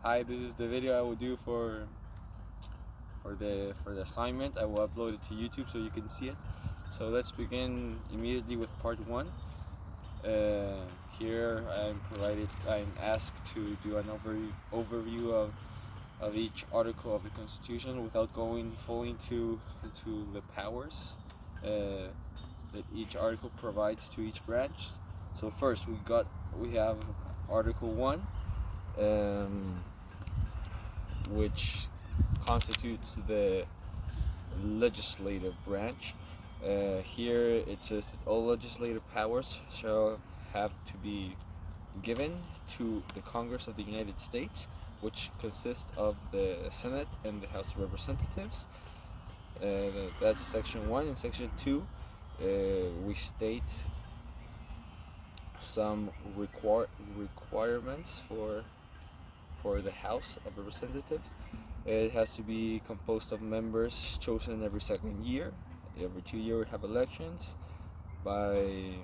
Hi, this is the video I will do for the assignment. I will upload it to YouTube so you can see it. So let's begin immediately with part one. Here I'm asked to do an overview of each article of the Constitution without going fully into the powers that each article provides to each branch. So first we have Article 1, which constitutes the legislative branch. Here it says that all legislative powers shall have to be given to the Congress of the United States, which consists of the Senate and the House of Representatives. That's section 1. In section 2, we state some requirements for the House of Representatives. It has to be composed of members chosen every second year. Every 2 years we have elections by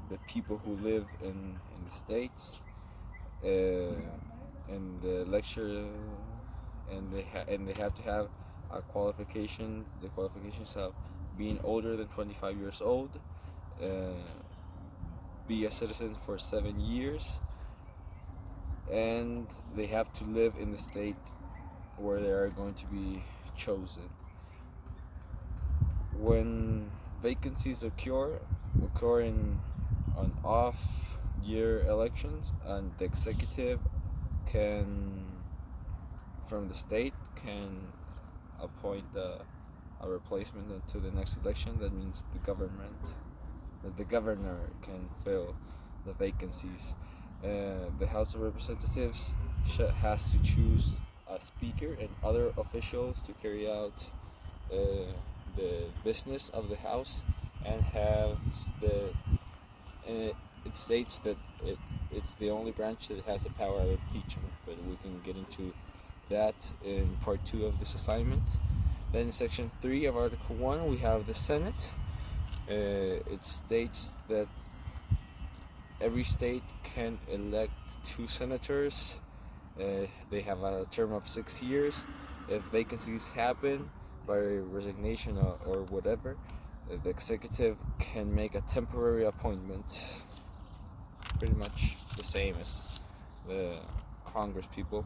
the people who live in the states, and the lecture, and they have to have a qualification. The qualifications of being older than 25 years old, be a citizen for 7 years, and they have to live in the state where they are going to be chosen. When vacancies occur on off-year elections, and the executive from the state can appoint a replacement until the next election. That means the governor can fill the vacancies. The House of Representatives has to choose a speaker and other officials to carry out the business of the House, and it states that it's the only branch that has the power of impeachment, but we can get into that in part 2 of this assignment. Then in section 3 of Article 1 we have the Senate. It states that every state can elect 2 senators. They have a term of 6 years. If vacancies happen by resignation or whatever, the executive can make a temporary appointment, pretty much the same as the Congress people.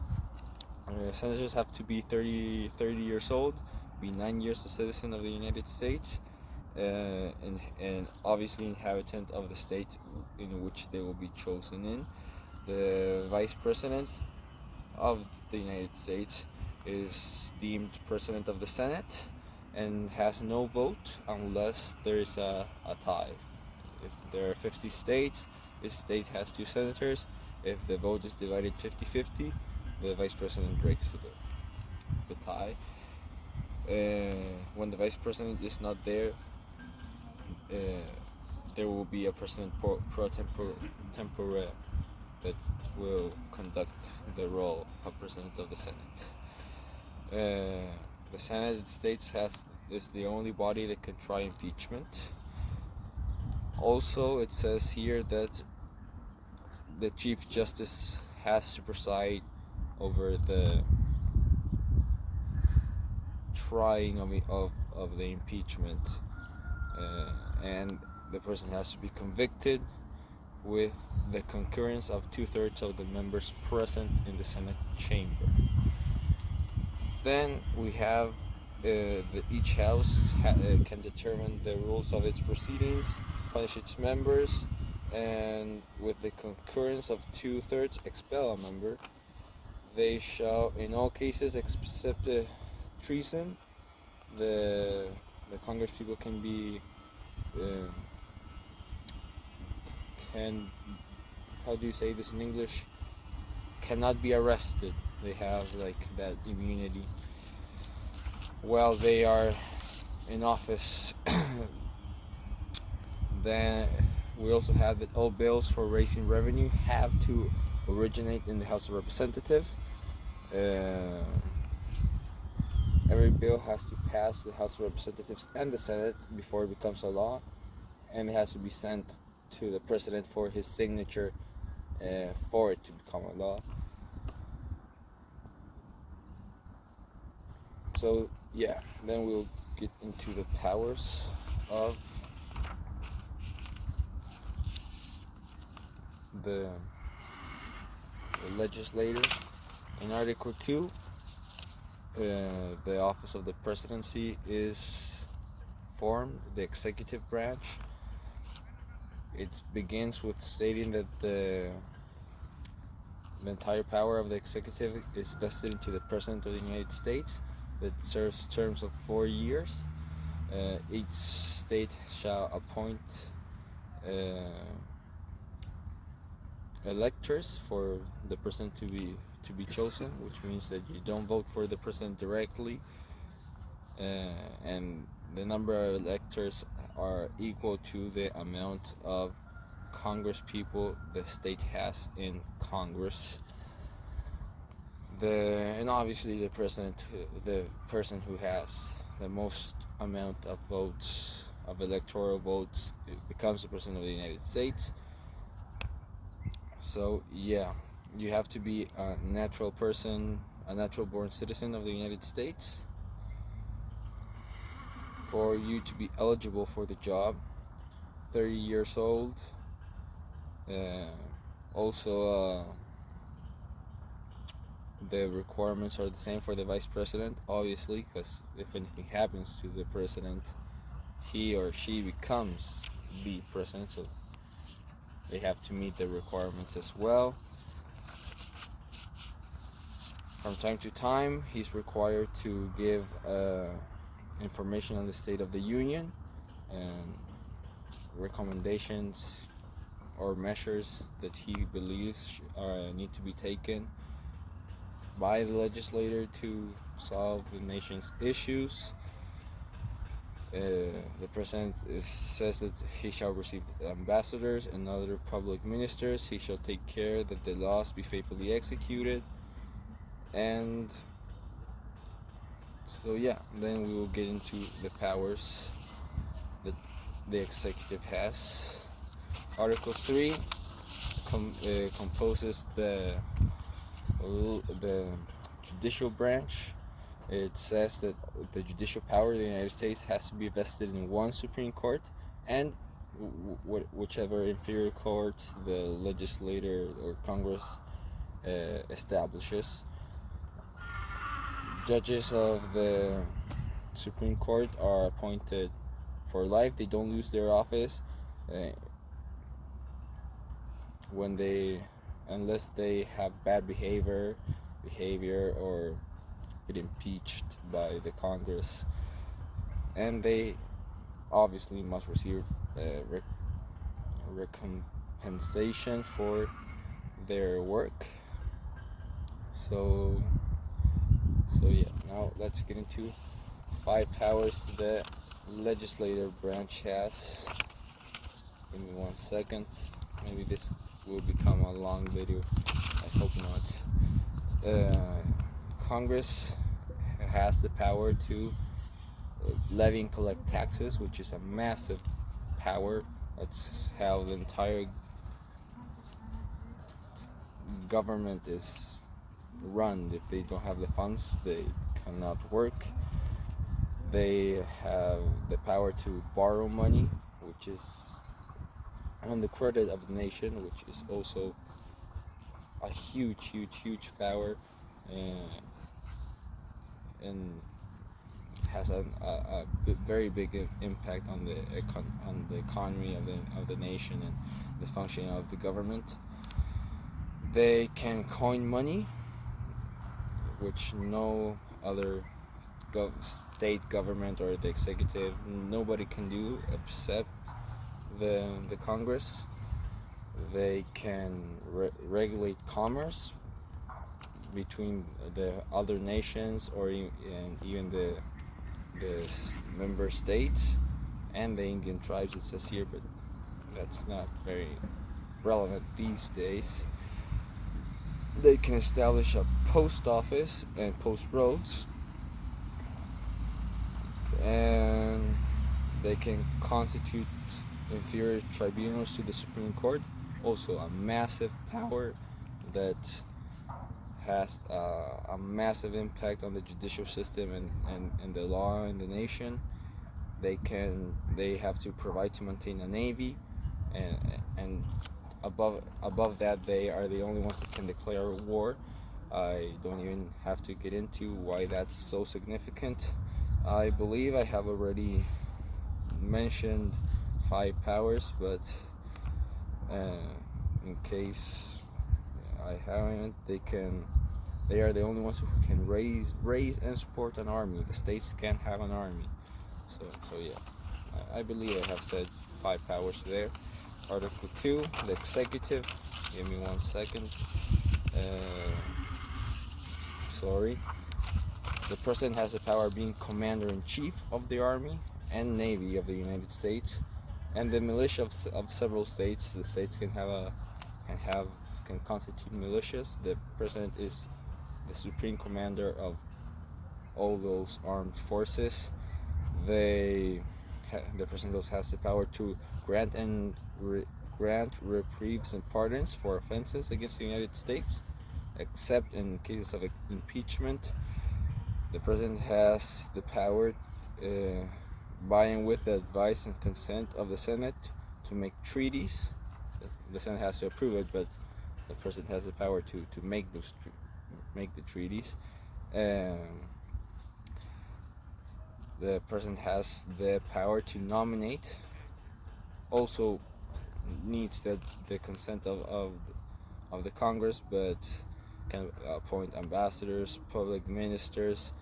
Senators have to be 30 years old, be 9 years a citizen of the United States, and obviously inhabitant of the state in which they will be chosen in. The Vice President of the United States is deemed President of the Senate and has no vote unless there is a tie. If there are 50 states, each state has 2 senators. If the vote is divided 50-50, the Vice President breaks the tie. When the Vice President is not there, there will be a President pro tempore that will conduct the role of President of the Senate. The Senate States is the only body that can try impeachment. Also, it says here that the Chief Justice has to preside over the trying of the impeachment, and the person has to be convicted with the concurrence of 2/3 of the members present in the Senate chamber. Then we have each house can determine the rules of its proceedings, punish its members, and with the concurrence of 2/3 expel a member. They shall, in all cases except treason, the Congress people can be how do you say this in English? Cannot be arrested. They have like that immunity while they are in office. Then we also have that all bills for raising revenue have to originate in the House of Representatives. Every bill has to pass the House of Representatives and the Senate before it becomes a law, and it has to be sent to the President for his signature for it to become a law. So yeah, then we'll get into the powers of the legislator. In Article 2, the office of the presidency is formed, the executive branch. It begins with stating that the entire power of the executive is vested into the President of the United States that serves terms of 4 years. Each state shall appoint electors for the president to be chosen, which means that you don't vote for the president directly, and the number of electors are equal to the amount of Congress people the state has in Congress. And obviously the president, the person who has the most amount of votes, of electoral votes, becomes the president of the United States. So yeah, you have to be a natural person, a natural born citizen of the United States for you to be eligible for the job. 30 years old. Also, the requirements are the same for the vice president, obviously, because if anything happens to the president, he or she becomes the president, so they have to meet the requirements as well. From time to time, he's required to give information on the state of the union and recommendations or measures that he believes need to be taken by the legislator to solve the nation's issues. The president says that he shall receive ambassadors and other public ministers. He shall take care that the laws be faithfully executed. And so yeah, then we will get into the powers that the executive has. Article 3 composes the judicial branch. It says that the judicial power of the United States has to be vested in one Supreme Court and whichever inferior courts the legislator or Congress establishes. Judges of the Supreme Court are appointed for life. They don't lose their office unless they have bad behavior or get impeached by the Congress, and they obviously must receive recompensation for their work. So yeah, now let's get into 5 powers the legislative branch has. Give me 1 second. Maybe this will become a long video. I hope not. Congress has the power to levy and collect taxes, which is a massive power. That's how the entire government is run. If they don't have the funds, they cannot work. They have the power to borrow money, which is on the credit of the nation, which is also a huge power, and has a very big impact on the economy of the nation and the functioning of the government. They can coin money, which no other state government or the executive, nobody can do except the Congress. They can regulate commerce between the other nations and even the member states and the Indian tribes, it says here, but that's not very relevant these days. They can establish a post office and post roads, and they can constitute inferior tribunals to the Supreme Court, also a massive power that has a massive impact on the judicial system and the law in the nation. They have to provide to maintain a navy, and above that, they are the only ones that can declare war. I don't even have to get into why that's so significant. I believe I have already mentioned 5 powers, but in case I haven't, they are the only ones who can raise and support an army. The states can't have an army. So yeah, I believe I have said 5 powers there. Article 2, the executive. Give me 1 second. Sorry. The president has the power of being commander-in-chief of the army and navy of the United States, and the militia of several states. The states can constitute militias. The president is the supreme commander of all those armed forces. The president also has the power to grant reprieves and pardons for offenses against the United States, except in cases of impeachment. The president has the power, by and with the advice and consent of the Senate, to make treaties. The Senate has to approve it, but the president has the power to make the treaties. The president has the power to nominate. Also needs the consent of the Congress, but can appoint ambassadors, public ministers,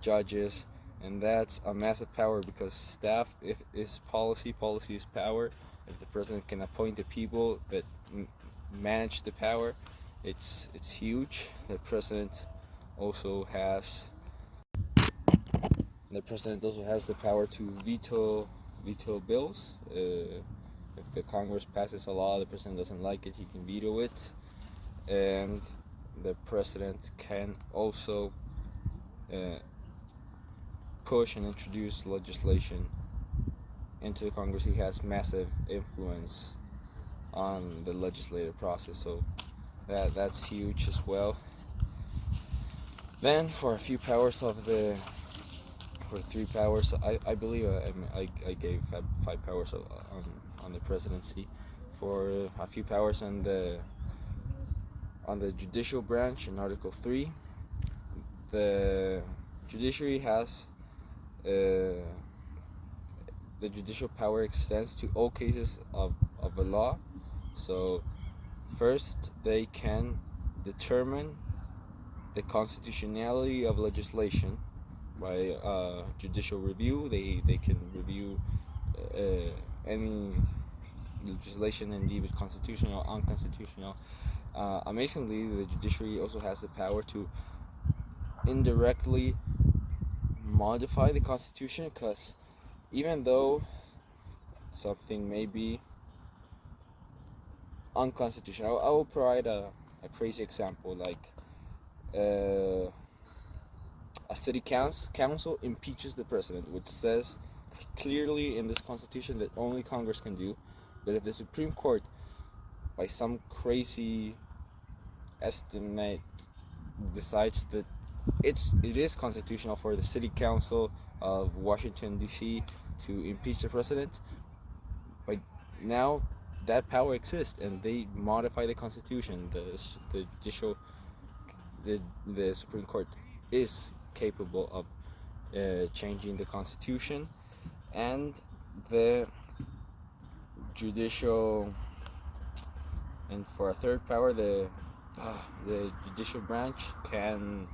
judges, and that's a massive power, because staff is policy is power. If the president can appoint the people that manage the power, it's huge. The president also has the power to veto bills. If the Congress passes a law, the president doesn't like it, he can veto it. And the president can also push and introduce legislation into the Congress. He has massive influence on the legislative process, so that's huge as well. Then for a few powers for 3 powers, I believe I gave 5 powers on the presidency. For a few powers on the judicial branch, in Article 3, the judiciary has the judicial power extends to all cases of a law. So first, they can determine the constitutionality of legislation by judicial review. They can review any legislation and deem it constitutional, unconstitutional. Amazingly, the judiciary also has the power to indirectly modify the Constitution, because even though something may be unconstitutional, I will provide a crazy example, like a city council impeaches the president, which says clearly in this Constitution that only Congress can do. But if the Supreme Court, by some crazy estimate, decides that it is constitutional for the city council of Washington D.C. to impeach the president, but now that power exists and they modify the Constitution. The Supreme Court is capable of changing the Constitution, and the judicial, and for a 3rd power, the judicial branch can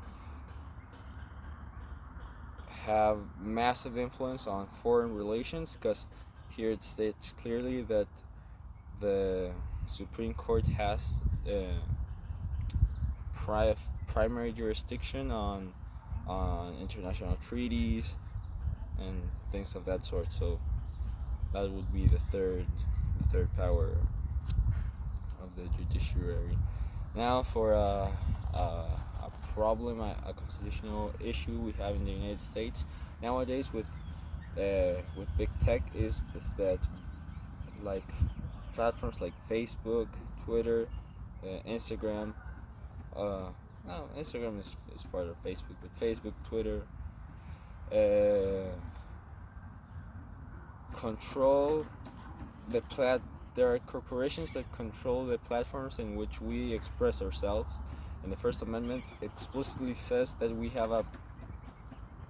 have massive influence on foreign relations, because here it states clearly that the Supreme Court has primary jurisdiction on international treaties and things of that sort. So that would be the third power of the judiciary. Now for a problem, a constitutional issue we have in the United States nowadays with big tech is that, like, platforms like Facebook, Twitter, Instagram no, Instagram is part of Facebook, but Facebook, Twitter, uh, control the there are corporations that control the platforms in which we express ourselves, and the First Amendment explicitly says that we have a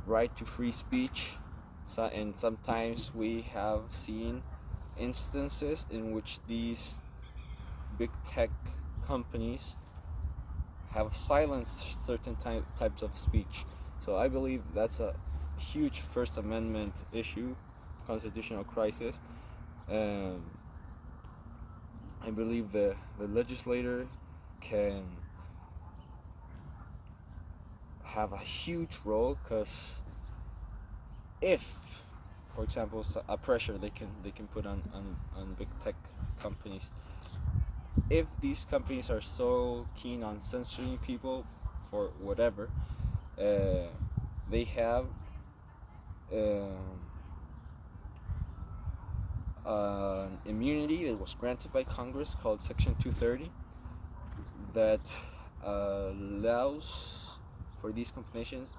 right to free speech. So, and sometimes we have seen instances in which these big tech companies have silenced certain types of speech. So I believe that's a huge First Amendment issue, constitutional crisis. I believe the legislator can have a huge role, because if, for example, a pressure they can put on big tech companies, if these companies are so keen on censoring people for whatever, they have an immunity that was granted by Congress called Section 230 that allows for these corporations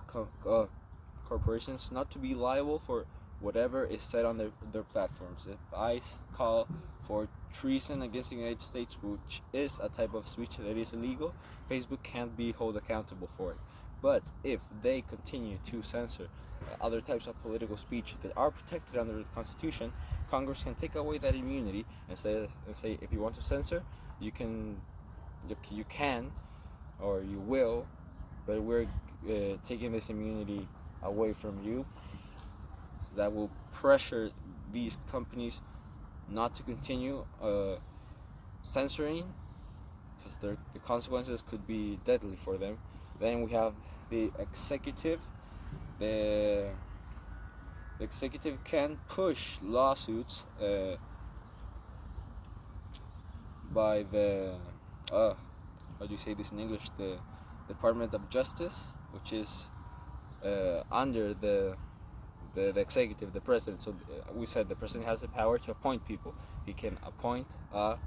not to be liable for whatever is said on their platforms. If I call for treason against the United States, which is a type of speech that is illegal, Facebook can't be held accountable for it. But if they continue to censor other types of political speech that are protected under the Constitution, Congress can take away that immunity and say if you want to censor, you can or you will, but we're taking this immunity away from you. So that will pressure these companies not to continue censoring, because the consequences could be deadly for them. Then we have the executive. The executive can push lawsuits by the how do you say this in English? The Department of Justice, which is under the executive, the president. So we said the president has the power to appoint people. He can appoint an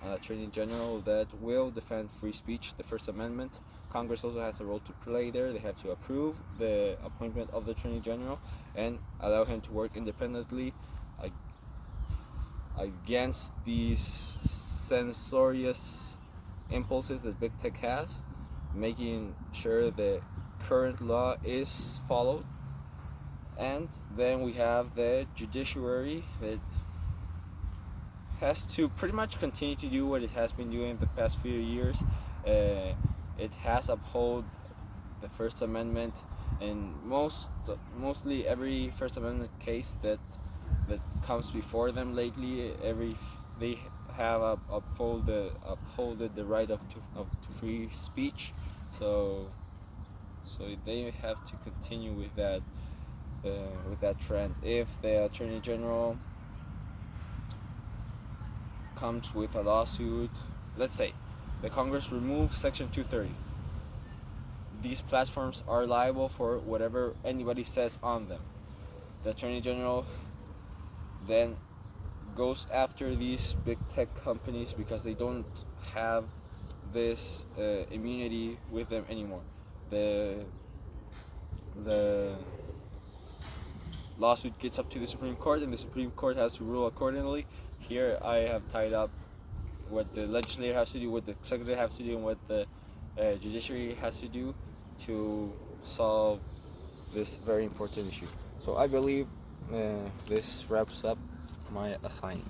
attorney general that will defend free speech, the First Amendment. Congress also has a role to play there. They have to approve the appointment of the attorney general and allow him to work independently against these censorious impulses that big tech has, making sure the current law is followed. And then we have the judiciary that has to pretty much continue to do what it has been doing the past few years. It has upheld the First Amendment in mostly every First Amendment case that comes before them lately. They have upholded the right of free speech. So they have to continue with that trend. If the Attorney General comes with a lawsuit, let's say the Congress removes Section 230, these platforms are liable for whatever anybody says on them. The Attorney General then goes after these big tech companies because they don't have this immunity with them anymore. The lawsuit gets up to the Supreme Court, and the Supreme Court has to rule accordingly. Here I have tied up what the legislature has to do, what the executive has to do, and what the judiciary has to do to solve this very important issue. So I believe this wraps up my assignment.